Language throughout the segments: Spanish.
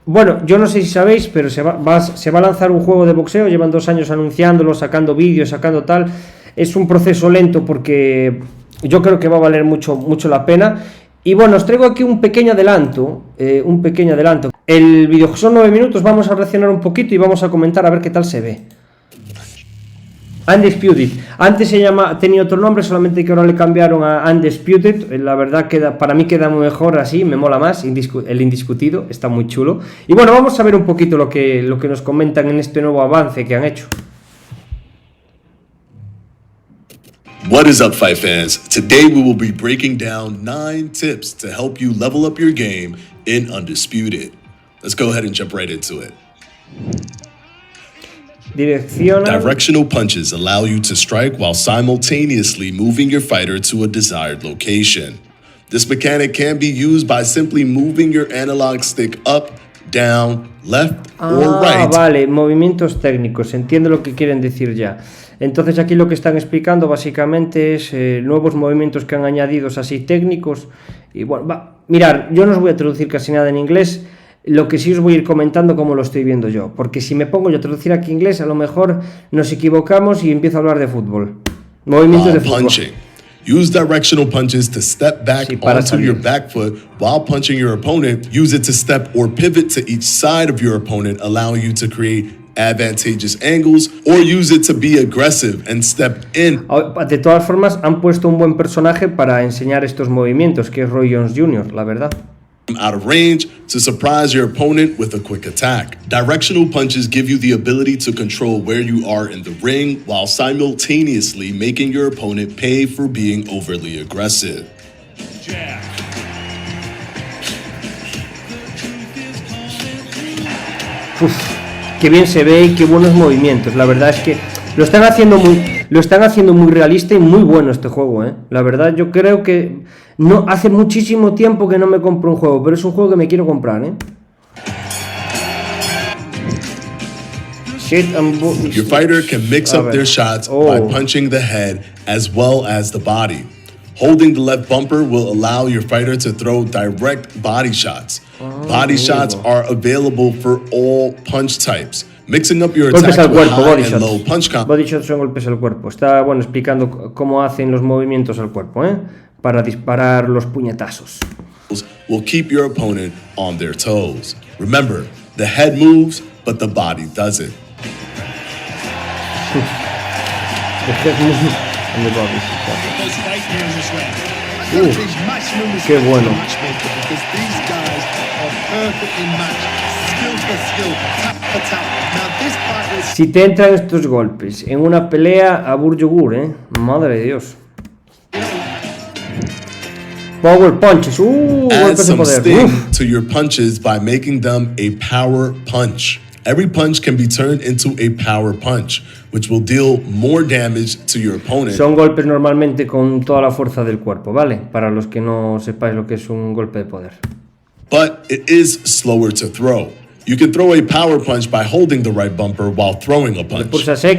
Bueno, yo no sé si sabéis, pero se va a lanzar un juego de boxeo. Llevan 2 años anunciándolo, sacando vídeos, sacando tal. Es un proceso lento porque yo creo que va a valer mucho la pena. Y bueno, os traigo aquí un pequeño adelanto. El vídeo son 9 minutos, vamos a reaccionar un poquito y vamos a comentar a ver qué tal se ve. Undisputed. Antes tenía otro nombre, solamente que ahora le cambiaron a Undisputed. La verdad para mí queda muy mejor así, me mola más. El indiscutido, está muy chulo. Y bueno, vamos a ver un poquito lo que nos comentan en este nuevo avance que han hecho. What is up, fight fans? Today we will be breaking down 9 tips to help you level up your game in Undisputed. Let's go ahead and jump right into it. Directional punches allow you to strike while simultaneously moving your fighter to a desired location. This mechanic can be used by simply moving your analog stick up, down, left, or right. Vale, movimientos técnicos, entiendo lo que quieren decir ya. Entonces aquí lo que están explicando básicamente es nuevos movimientos que han añadido así técnicos. Y bueno, mirad, yo no os voy a traducir casi nada en inglés. Lo que sí os voy a ir comentando como lo estoy viendo yo, porque si me pongo yo a traducir aquí inglés, a lo mejor nos equivocamos y empiezo a hablar de fútbol. Movimientos de fútbol. Punching. Use directional punches to step back onto your back foot while punching your opponent. Use it to step or pivot to each side of your opponent, allowing you to create advantageous angles, or use it to be aggressive and step in. De todas formas, han puesto un buen personaje para enseñar estos movimientos, que es Roy Jones Jr., la verdad. Out of range to surprise your opponent with a quick attack. Directional punches give you the ability to control where you are in the ring while simultaneously making your opponent pay for being overly aggressive. Qué bien se ve y qué buenos movimientos. La verdad es que lo están haciendo muy realista y muy bueno este juego, ¿eh? La verdad, yo creo que no hace muchísimo tiempo que no me compro un juego, pero es un juego que me quiero comprar, ¿eh? Your fighter can mix up their shots by punching the head as well as the body. Holding the left bumper will allow your fighter to throw direct body shots. Body shots are available for all punch types. Mixing up your attacks with high and low punch combo. Body shots son golpes al cuerpo. Está bueno explicando cómo hacen los movimientos al cuerpo, para disparar los puñetazos. Will keep your opponent on their toes. Remember, the head moves, but the body doesn't. Qué bueno. Si te entran estos golpes en una pelea, abur yogur, madre de Dios. Power punches, add some sting to your punches by making them a power punch. Every punch can be turned into a power punch, which will deal more damage to your opponent. Son golpes normalmente con toda la fuerza del cuerpo, ¿vale? Para los que no sepáis lo que es un golpe de poder. But it is slower to throw. You can throw a power punch by holding the right bumper while throwing a punch.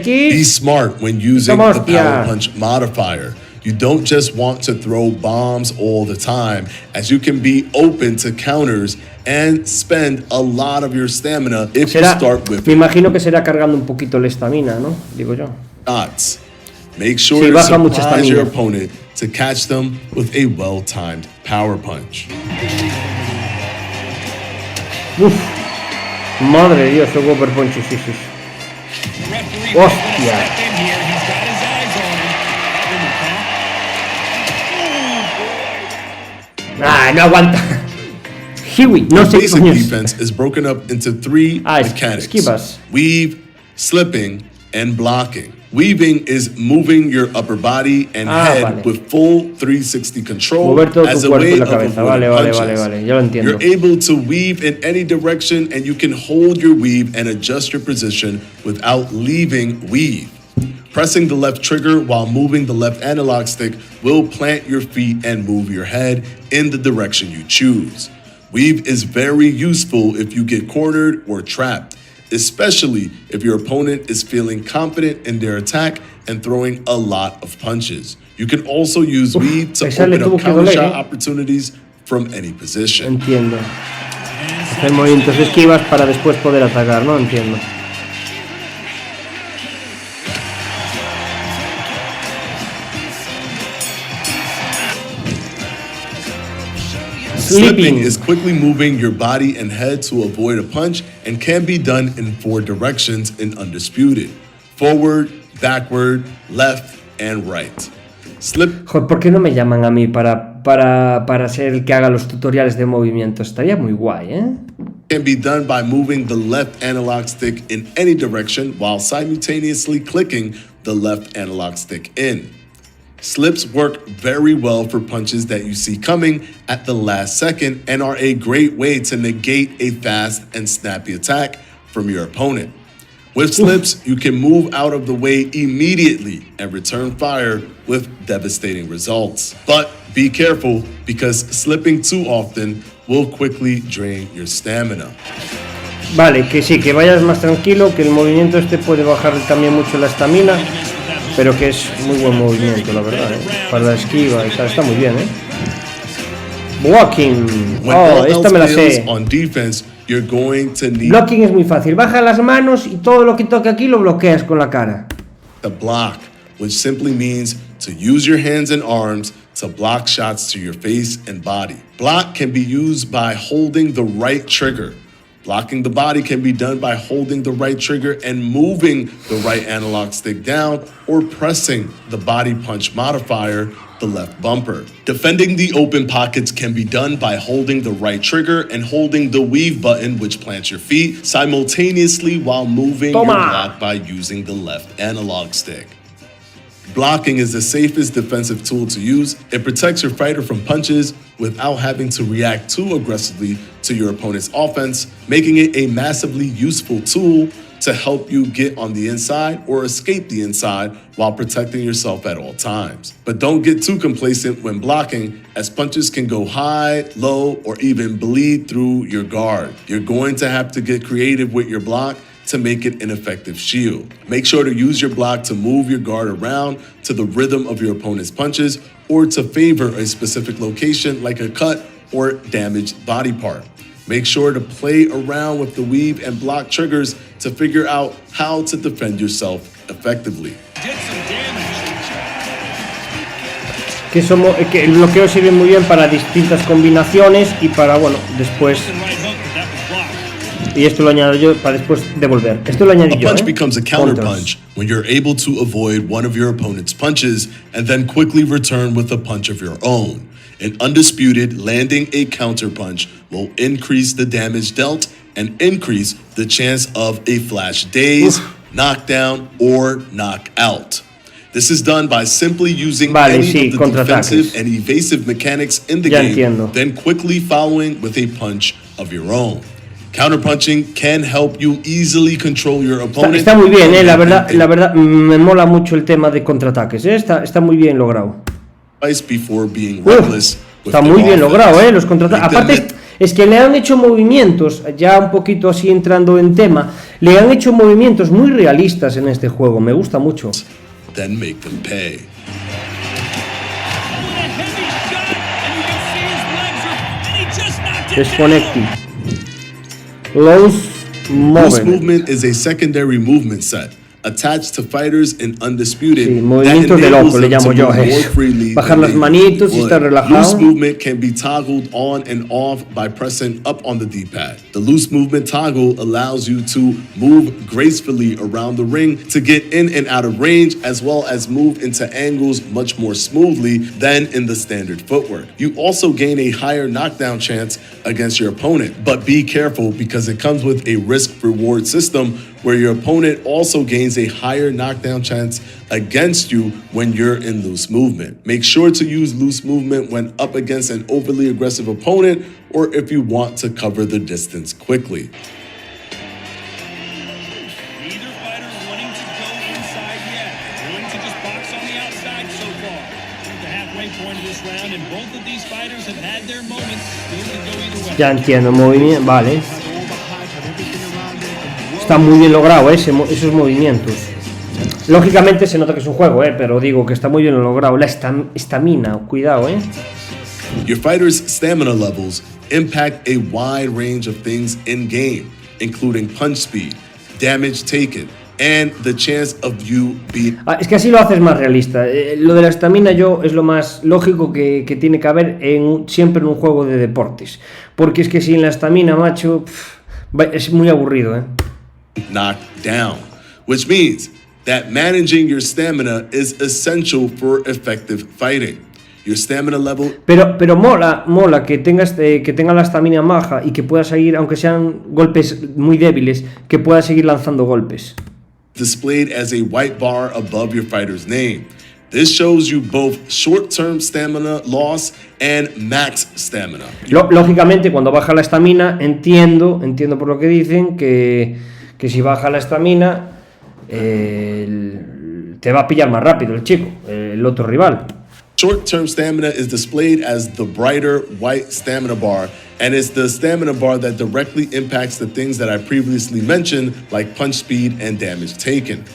Be smart when using the power punch modifier. You don't just want to throw bombs all the time, as you can be open to counters and spend a lot of your stamina if you start with. Me imagino que será cargando un poquito la estamina, ¿no? Digo yo. Shots. Make sure to surprise your opponent to catch them with a well-timed power punch. Madre de Dios, el Whopper Punch, sí. ¡Hostia! No aguanta. Hiwi, no sé basic defense is broken up into 3 mechanics. Esquivas. Weave, slipping, and blocking. Weaving is moving your upper body and head with full 360 control as a way of avoiding punches. Vale, ya lo entiendo. You're able to weave in any direction, and you can hold your weave and adjust your position without leaving weave. Pressing the left trigger while moving the left analog stick will plant your feet and move your head in the direction you choose. Weave is very useful if you get cornered or trapped, especially if your opponent is feeling confident in their attack and throwing a lot of punches. You can also use weave to open up counter shot opportunities from any position. Entiendo. Hacer movimientos de esquivas para después poder atacar, no entiendo. Slipping is quickly moving your body and head to avoid a punch and can be done in 4 directions in Undisputed: forward, backward, left, and right. Joder, ¿por qué no me llaman a mí para ser el que haga los tutoriales de movimiento? Estaría muy guay, ¿eh? Can be done by moving the left analog stick in any direction while simultaneously clicking the left analog stick in. Slips work very well for punches that you see coming at the last second and are a great way to negate a fast and snappy attack from your opponent. With slips, you can move out of the way immediately and return fire with devastating results. But be careful, because slipping too often will quickly drain your stamina. Vale, que sí, que vayas más tranquilo, que el movimiento este puede bajar también mucho la estamina, pero que es muy buen movimiento, la verdad, ¿eh? Para la esquiva y tal, está muy bien, ¿eh? Blocking. Oh, esta me la sé. Blocking es muy fácil. Baja las manos y todo lo que toque aquí lo bloqueas con la cara. The block, which simply means to use your hands and arms to block shots to your face and body. Block can be used by holding the right trigger. Blocking the body can be done by holding the right trigger and moving the right analog stick down, or pressing the body punch modifier, the left bumper. Defending the open pockets can be done by holding the right trigger and holding the weave button, which plants your feet, simultaneously while moving your block by using the left analog stick. Blocking is the safest defensive tool to use. It protects your fighter from punches without having to react too aggressively to your opponent's offense, making it a massively useful tool to help you get on the inside or escape the inside while protecting yourself at all times. But don't get too complacent when blocking, as punches can go high, low, or even bleed through your guard. You're going to have to get creative with your block to make it an effective shield. Make sure to use your block to move your guard around to the rhythm of your opponent's punches, or to favor a specific location like a cut or damaged body part. Make sure to play around with the weave and block triggers to figure out how to defend yourself effectively. Que el bloqueo sirve muy bien para distintas combinaciones y para, bueno, después. Y esto lo añado yo para después devolver. Esto lo añadí yo. A punch becomes a counter punch when you're able to avoid one of your opponent's punches and then quickly return with a punch of your own. In Undisputed, landing a counter punch will increase the damage dealt and increase the chance of a flash daze, knockdown, or knockout. This is done by simply using any of the defensive and evasive mechanics in the game, then quickly following with a punch of your own. Counterpunching can help you easily control your opponent. Está muy bien, la verdad me mola mucho el tema de contraataques, está muy bien logrado. Está muy bien logrado, los contraataques. Aparte es que le han hecho movimientos, ya un poquito así entrando en tema, le han hecho movimientos muy realistas en este juego, me gusta mucho. Then make them pay. Disconnecting. Loose movement is a secondary movement set attached to fighters in Undisputed. Sí, movimientos de loco le llamo yo. Bajar las manitos y estar relajado. Loose movement can be toggled on and off by pressing up on the D-pad. The loose movement toggle allows you to move gracefully around the ring to get in and out of range, as well as move into angles much more smoothly than in the standard footwork. You also gain a higher knockdown chance against your opponent, but be careful because it comes with a risk-reward system where your opponent also gains a higher knockdown chance against you when you're in loose movement. Make sure to use loose movement when up against an overly aggressive opponent, or if you want to cover the distance quickly. Neither fighter wanting to go inside yet. Willing to just box on the outside so far. The halfway point of this round, and both of these fighters have had their moments. Still can go either way. Ya entiendo, movimiento, vale. Está muy bien logrado, esos movimientos. Lógicamente se nota que es un juego, pero digo que está muy bien logrado. La estamina, cuidado, Your fighter's stamina levels impact a wide range of things in-game, including punch speed, damage taken, and the chance of you being... Es que así lo haces más realista. Lo de la estamina es lo más lógico que tiene que haber siempre en un juego de deportes. Porque es que sin la estamina, macho, es muy aburrido, knocked down, which means that managing your stamina is essential for effective fighting. Your stamina level... Pero mola que tenga la estamina baja y que pueda seguir, aunque sean golpes muy débiles, que pueda seguir lanzando golpes. Displayed as a white bar above your fighter's name. This shows you both short-term stamina loss and max stamina. Lógicamente, cuando baja la estamina, entiendo por lo que dicen que si baja la estamina te va a pillar más rápido el chico, el otro rival. Short-term stamina is displayed as the brighter white stamina bar, and it's the stamina bar that directly impacts the things that I previously mentioned, like punch speed and damage taken.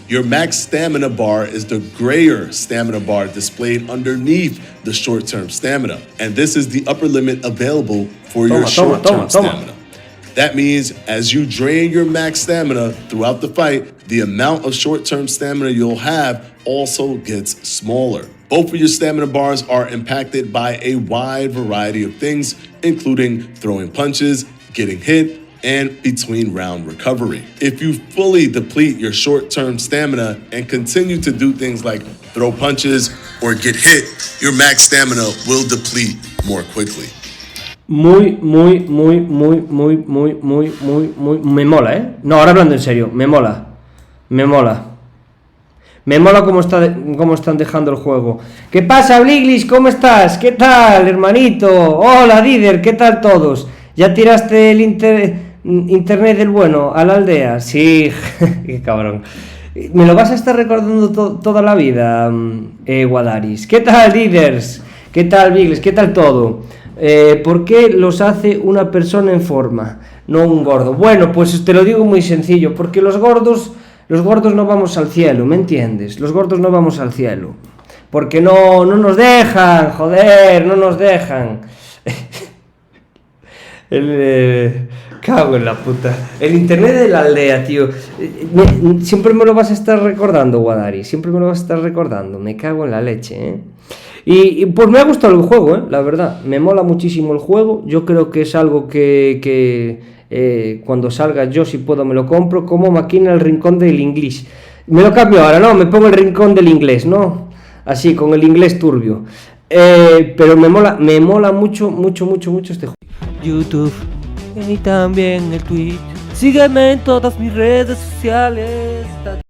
Your max stamina bar is the grayer stamina bar displayed underneath the short-term stamina, and this is the upper limit available for your short-term stamina. That means as you drain your max stamina throughout the fight, the amount of short-term stamina you'll have also gets smaller. Both of your stamina bars are impacted by a wide variety of things, including throwing punches, getting hit, and between round recovery. If you fully deplete your short-term stamina and continue to do things like throw punches or get hit, your max stamina will deplete more quickly. Me mola, No, ahora hablando en serio, me mola cómo están dejando el juego. ¿Qué pasa, Bliglis? ¿Cómo estás? ¿Qué tal, hermanito? Hola, Dider, ¿qué tal todos? ¿Ya tiraste el internet del bueno a la aldea? Sí, qué cabrón. Me lo vas a estar recordando toda la vida, Guadaris. ¿Qué tal, Diders? ¿Qué tal, Bigles? ¿Qué tal todo? ¿Por qué los hace una persona en forma, no un gordo? Bueno, pues te lo digo muy sencillo, porque los gordos no vamos al cielo, ¿me entiendes? Los gordos no vamos al cielo, porque no nos dejan, joder, no nos dejan. Cago en la puta. El internet de la aldea, tío. Siempre me lo vas a estar recordando, Guadari. Siempre me lo vas a estar recordando. Me cago en la leche, Y pues me ha gustado el juego, la verdad. Me mola muchísimo el juego. Yo creo que es algo que cuando salga yo, si puedo, me lo compro. Como máquina el rincón del inglés. Me lo cambio ahora, ¿no? Me pongo el rincón del inglés, ¿no? Así, con el inglés turbio. Pero me mola mucho este juego. YouTube y también el Twitch. Sígueme en todas mis redes sociales.